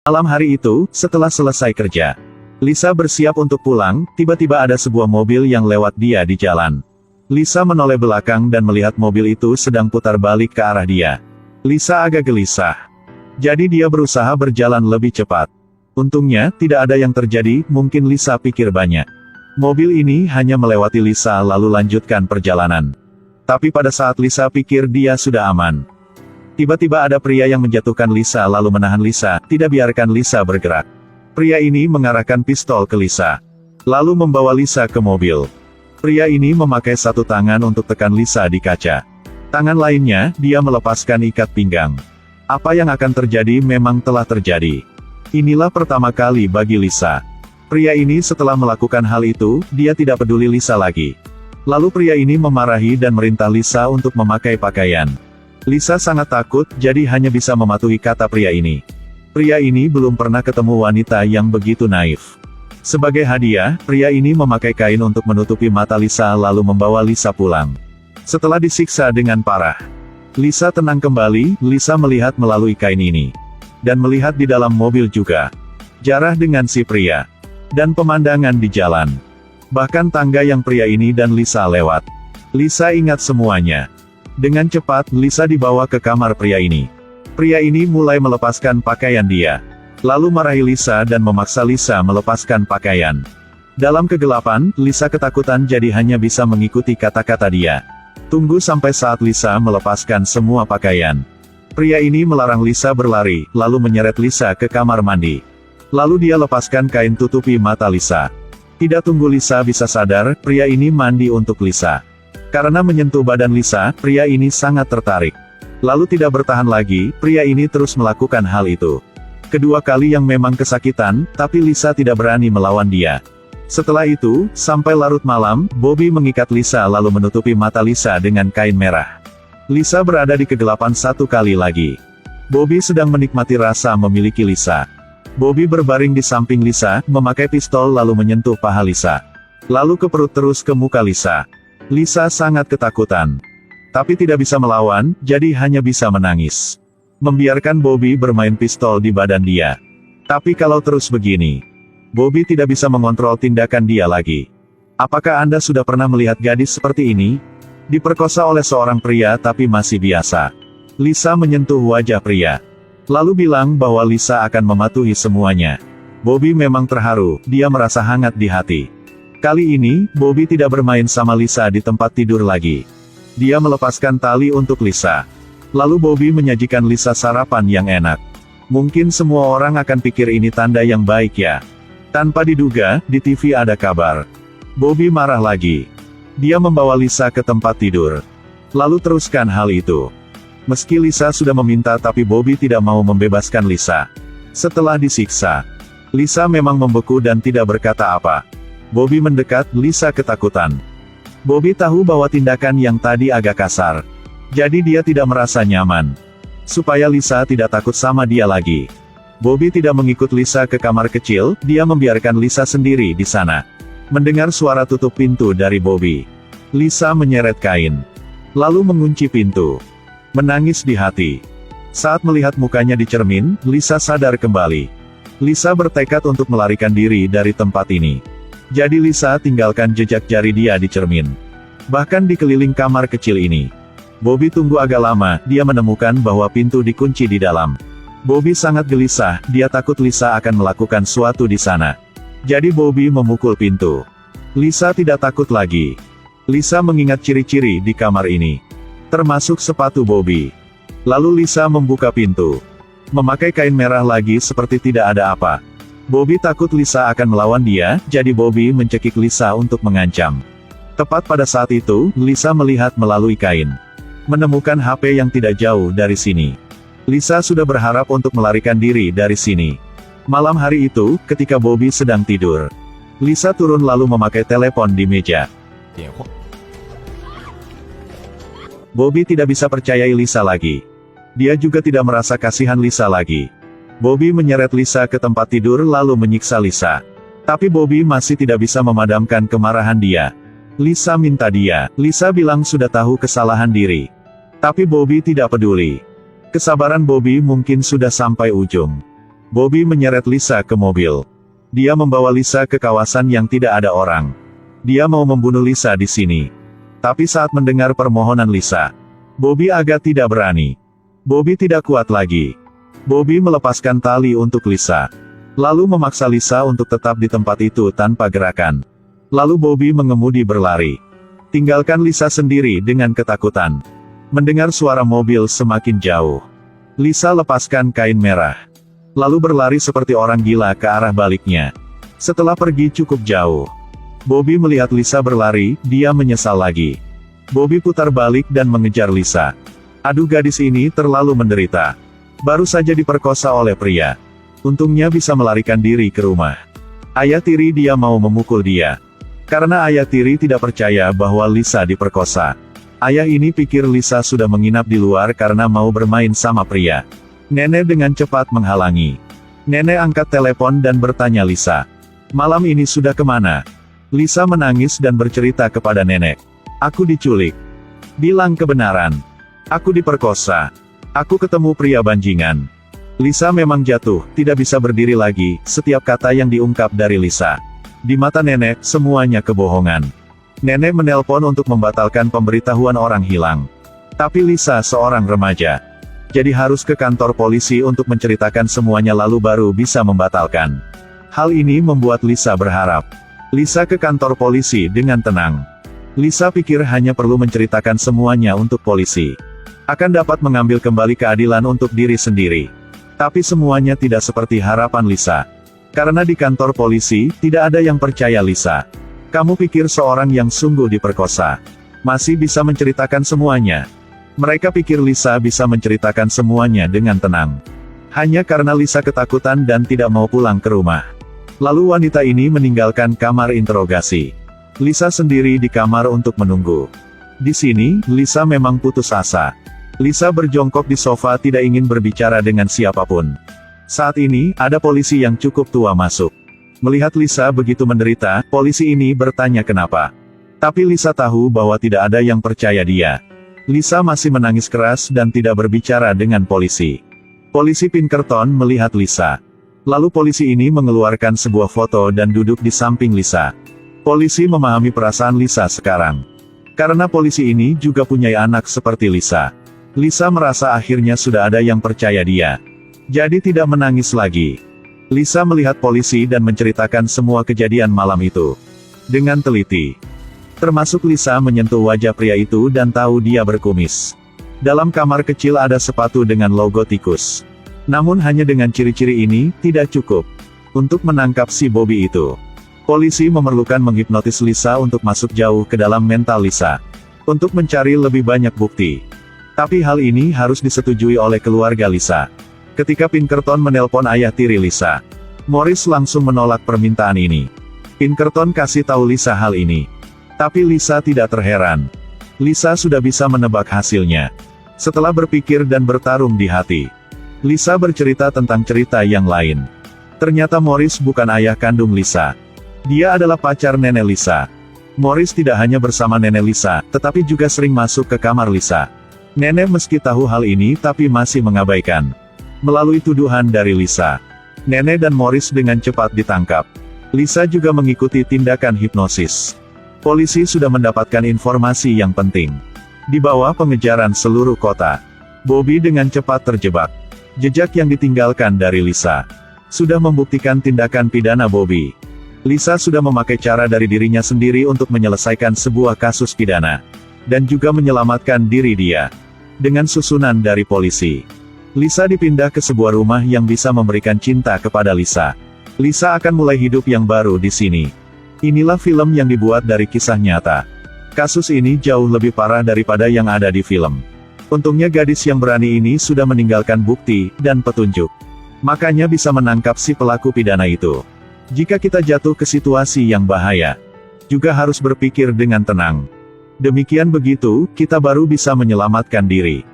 Malam hari itu, setelah selesai kerja, Lisa bersiap untuk pulang, tiba-tiba ada sebuah mobil yang lewat dia di jalan. Lisa menoleh belakang dan melihat mobil itu sedang putar balik ke arah dia. Lisa agak gelisah. Jadi dia berusaha berjalan lebih cepat. Untungnya, tidak ada yang terjadi, mungkin Lisa pikir banyak. Mobil ini hanya melewati Lisa lalu lanjutkan perjalanan. Tapi pada saat Lisa pikir dia sudah aman, tiba-tiba ada pria yang menjatuhkan Lisa lalu menahan Lisa, tidak biarkan Lisa bergerak. Pria ini mengarahkan pistol ke Lisa, lalu membawa Lisa ke mobil. Pria ini memakai satu tangan untuk tekan Lisa di kaca. Tangan lainnya, dia melepaskan ikat pinggang. Apa yang akan terjadi memang telah terjadi. Inilah pertama kali bagi Lisa. Pria ini setelah melakukan hal itu, dia tidak peduli Lisa lagi. Lalu pria ini memarahi dan merintah Lisa untuk memakai pakaian. Lisa sangat takut, jadi hanya bisa mematuhi kata pria ini. Pria ini belum pernah ketemu wanita yang begitu naif. Sebagai hadiah, pria ini memakai kain untuk menutupi mata Lisa lalu membawa Lisa pulang. Setelah disiksa dengan parah, Lisa tenang kembali. Lisa melihat melalui kain ini. Dan melihat di dalam mobil juga. Jarah dengan si pria. Dan pemandangan di jalan. Bahkan tangga yang pria ini dan Lisa lewat. Lisa ingat semuanya. Dengan cepat, Lisa dibawa ke kamar pria ini. Pria ini mulai melepaskan pakaian dia. Lalu marahi Lisa dan memaksa Lisa melepaskan pakaian. Dalam kegelapan, Lisa ketakutan jadi hanya bisa mengikuti kata-kata dia. Tunggu sampai saat Lisa melepaskan semua pakaian. Pria ini melarang Lisa berlari, lalu menyeret Lisa ke kamar mandi. Lalu dia lepaskan kain tutupi mata Lisa. Tidak tunggu Lisa bisa sadar, pria ini mandi untuk Lisa. Karena menyentuh badan Lisa, pria ini sangat tertarik. Lalu tidak bertahan lagi, pria ini terus melakukan hal itu. Kedua kali yang memang kesakitan, tapi Lisa tidak berani melawan dia. Setelah itu, sampai larut malam, Bobby mengikat Lisa lalu menutupi mata Lisa dengan kain merah. Lisa berada di kegelapan satu kali lagi. Bobby sedang menikmati rasa memiliki Lisa. Bobby berbaring di samping Lisa, memakai pistol lalu menyentuh paha Lisa. Lalu ke perut terus ke muka Lisa. Lisa sangat ketakutan. Tapi tidak bisa melawan, jadi hanya bisa menangis. Membiarkan Bobby bermain pistol di badan dia. Tapi kalau terus begini, Bobby tidak bisa mengontrol tindakan dia lagi. Apakah Anda sudah pernah melihat gadis seperti ini? Diperkosa oleh seorang pria tapi masih biasa. Lisa menyentuh wajah pria. Lalu bilang bahwa Lisa akan mematuhi semuanya. Bobby memang terharu, dia merasa hangat di hati. Kali ini, Bobby tidak bermain sama Lisa di tempat tidur lagi. Dia melepaskan tali untuk Lisa. Lalu Bobby menyajikan Lisa sarapan yang enak. Mungkin semua orang akan pikir ini tanda yang baik ya. Tanpa diduga, di TV ada kabar. Bobby marah lagi. Dia membawa Lisa ke tempat tidur. Lalu teruskan hal itu. Meski Lisa sudah meminta tapi Bobby tidak mau membebaskan Lisa. Setelah disiksa, Lisa memang membeku dan tidak berkata apa. Bobby mendekat, Lisa ketakutan. Bobby tahu bahwa tindakan yang tadi agak kasar. Jadi dia tidak merasa nyaman. Supaya Lisa tidak takut sama dia lagi. Bobby tidak mengikut Lisa ke kamar kecil, dia membiarkan Lisa sendiri di sana. Mendengar suara tutup pintu dari Bobby, Lisa menyeret kain. Lalu mengunci pintu. Menangis di hati. Saat melihat mukanya di cermin, Lisa sadar kembali. Lisa bertekad untuk melarikan diri dari tempat ini. Jadi Lisa tinggalkan jejak jari dia di cermin. Bahkan di keliling kamar kecil ini. Bobby tunggu agak lama, dia menemukan bahwa pintu dikunci di dalam. Bobby sangat gelisah, dia takut Lisa akan melakukan suatu di sana. Jadi Bobby memukul pintu. Lisa tidak takut lagi. Lisa mengingat ciri-ciri di kamar ini. Termasuk sepatu Bobby. Lalu Lisa membuka pintu. Memakai kain merah lagi seperti tidak ada apa. Bobby takut Lisa akan melawan dia, jadi Bobby mencekik Lisa untuk mengancam. Tepat pada saat itu, Lisa melihat melalui kain. Menemukan HP yang tidak jauh dari sini. Lisa sudah berharap untuk melarikan diri dari sini. Malam hari itu, ketika Bobby sedang tidur, Lisa turun lalu memakai telepon di meja. Bobby tidak bisa percayai Lisa lagi. Dia juga tidak merasa kasihan Lisa lagi. Bobby menyeret Lisa ke tempat tidur lalu menyiksa Lisa. Tapi Bobby masih tidak bisa memadamkan kemarahan dia. Lisa minta dia. Lisa bilang sudah tahu kesalahan diri. Tapi Bobby tidak peduli. Kesabaran Bobby mungkin sudah sampai ujung. Bobby menyeret Lisa ke mobil. Dia membawa Lisa ke kawasan yang tidak ada orang. Dia mau membunuh Lisa di sini. Tapi saat mendengar permohonan Lisa, Bobby agak tidak berani. Bobby tidak kuat lagi. Bobby melepaskan tali untuk Lisa. Lalu memaksa Lisa untuk tetap di tempat itu tanpa gerakan. Lalu Bobby mengemudi berlari. Tinggalkan Lisa sendiri dengan ketakutan. Mendengar suara mobil semakin jauh, Lisa lepaskan kain merah. Lalu berlari seperti orang gila ke arah baliknya. Setelah pergi cukup jauh, Bobby melihat Lisa berlari, dia menyesal lagi. Bobby putar balik dan mengejar Lisa. Aduh, gadis ini terlalu menderita. Baru saja diperkosa oleh pria. Untungnya bisa melarikan diri ke rumah. Ayah tiri dia mau memukul dia. Karena ayah tiri tidak percaya bahwa Lisa diperkosa. Ayah ini pikir Lisa sudah menginap di luar karena mau bermain sama pria. Nenek dengan cepat menghalangi. Nenek angkat telepon dan bertanya Lisa, "Malam ini sudah kemana?" Lisa menangis dan bercerita kepada nenek. "Aku diculik. Bilang kebenaran. Aku diperkosa. Aku ketemu pria bajingan." Lisa memang jatuh, tidak bisa berdiri lagi, setiap kata yang diungkap dari Lisa. Di mata nenek, semuanya kebohongan. Nenek menelpon untuk membatalkan pemberitahuan orang hilang. Tapi Lisa seorang remaja. Jadi harus ke kantor polisi untuk menceritakan semuanya lalu baru bisa membatalkan. Hal ini membuat Lisa berharap. Lisa ke kantor polisi dengan tenang. Lisa pikir hanya perlu menceritakan semuanya untuk polisi. Akan dapat mengambil kembali keadilan untuk diri sendiri. Tapi semuanya tidak seperti harapan Lisa. Karena di kantor polisi, tidak ada yang percaya Lisa. Kamu pikir seorang yang sungguh diperkosa masih bisa menceritakan semuanya? Mereka pikir Lisa bisa menceritakan semuanya dengan tenang. Hanya karena Lisa ketakutan dan tidak mau pulang ke rumah. Lalu wanita ini meninggalkan kamar interogasi. Lisa sendiri di kamar untuk menunggu. Di sini, Lisa memang putus asa. Lisa berjongkok di sofa tidak ingin berbicara dengan siapapun. Saat ini, ada polisi yang cukup tua masuk. Melihat Lisa begitu menderita, polisi ini bertanya kenapa. Tapi Lisa tahu bahwa tidak ada yang percaya dia. Lisa masih menangis keras dan tidak berbicara dengan polisi. Polisi Pinkerton melihat Lisa. Lalu polisi ini mengeluarkan sebuah foto dan duduk di samping Lisa. Polisi memahami perasaan Lisa sekarang. Karena polisi ini juga punya anak seperti Lisa. Lisa merasa akhirnya sudah ada yang percaya dia. Jadi tidak menangis lagi. Lisa melihat polisi dan menceritakan semua kejadian malam itu. Dengan teliti. Termasuk Lisa menyentuh wajah pria itu dan tahu dia berkumis. Dalam kamar kecil ada sepatu dengan logo tikus. Namun hanya dengan ciri-ciri ini, tidak cukup untuk menangkap si Bobby itu. Polisi memerlukan menghipnotis Lisa untuk masuk jauh ke dalam mental Lisa. Untuk mencari lebih banyak bukti. Tapi hal ini harus disetujui oleh keluarga Lisa. Ketika Pinkerton menelpon ayah tiri Lisa, Morris langsung menolak permintaan ini. Pinkerton kasih tahu Lisa hal ini. Tapi Lisa tidak terheran. Lisa sudah bisa menebak hasilnya. Setelah berpikir dan bertarung di hati, Lisa bercerita tentang cerita yang lain. Ternyata Morris bukan ayah kandung Lisa. Dia adalah pacar nenek Lisa. Morris tidak hanya bersama nenek Lisa, tetapi juga sering masuk ke kamar Lisa. Nenek meski tahu hal ini tapi masih mengabaikan. Melalui tuduhan dari Lisa, nenek dan Morris dengan cepat ditangkap. Lisa juga mengikuti tindakan hipnosis. Polisi sudah mendapatkan informasi yang penting. Di bawah pengejaran seluruh kota, Bobby dengan cepat terjebak. Jejak yang ditinggalkan dari Lisa sudah membuktikan tindakan pidana Bobby. Lisa sudah memakai cara dari dirinya sendiri untuk menyelesaikan sebuah kasus pidana. Dan juga menyelamatkan diri dia. Dengan susunan dari polisi, Lisa dipindah ke sebuah rumah yang bisa memberikan cinta kepada Lisa. Lisa akan mulai hidup yang baru di sini. Inilah film yang dibuat dari kisah nyata. Kasus ini jauh lebih parah daripada yang ada di film. Untungnya gadis yang berani ini sudah meninggalkan bukti dan petunjuk. Makanya bisa menangkap si pelaku pidana itu. Jika kita jatuh ke situasi yang bahaya, juga harus berpikir dengan tenang. Demikian begitu, kita baru bisa menyelamatkan diri.